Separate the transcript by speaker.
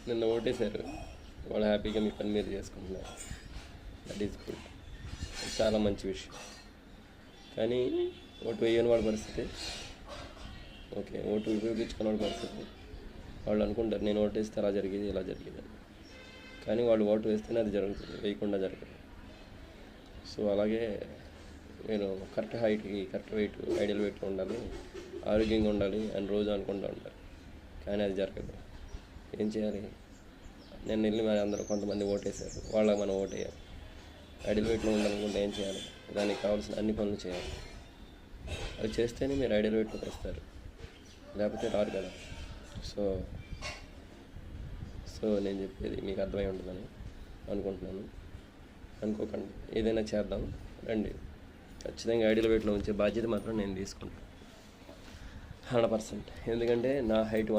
Speaker 1: నిన్న ఓటేశారు, వాళ్ళు హ్యాపీగా మీ పని మీరు చేసుకుంటున్నారు. దట్ ఈజ్ గుడ్, చాలా మంచి విషయం. కానీ ఓటు వేయని వాడి పరిస్థితి, ఓకే, ఓటు ఉపయోగించుకున్న వాడి పరిస్థితి, వాళ్ళు అనుకుంటారు నేను ఓటు వేస్తే అలా జరిగేది ఇలా జరిగేది అని. కానీ వాళ్ళు ఓటు వేస్తేనే అది జరుగుతుంది, వేయకుండా జరగదు. సో అలాగే నేను కరెక్ట్ హైట్కి కరెక్ట్ వెయిట్ ఐడియల్ వెయిట్లో ఉండాలి, ఆరోగ్యంగా ఉండాలి అని రోజు అనుకుంటూ ఉంటారు. కానీ అది జరగదు. ఏం చేయాలి? నేను వెళ్ళి మరి అందరూ కొంతమంది ఓటేశారు, వాళ్ళకి మనం ఓటేయాలి. ఐడియల్ వెయిట్లో ఉండాలనుకుంటే ఏం చేయాలి? దానికి కావాల్సిన అన్ని పనులు చేయాలి. అవి చేస్తేనే మీరు ఐడియల్ వెయిట్లోకి వస్తారు, లేకపోతే రారు కదా. సో నేను చెప్పేది మీకు అర్థమై ఉంటుందని అనుకుంటున్నాను. అనుకోకండి, ఏదైనా చేద్దాం రండి. ఖచ్చితంగా ఐడియల్ వెయిట్లో ఉంచే బాధ్యత మాత్రం నేను తీసుకుంటాను 100%. ఎందుకంటే నా హైట్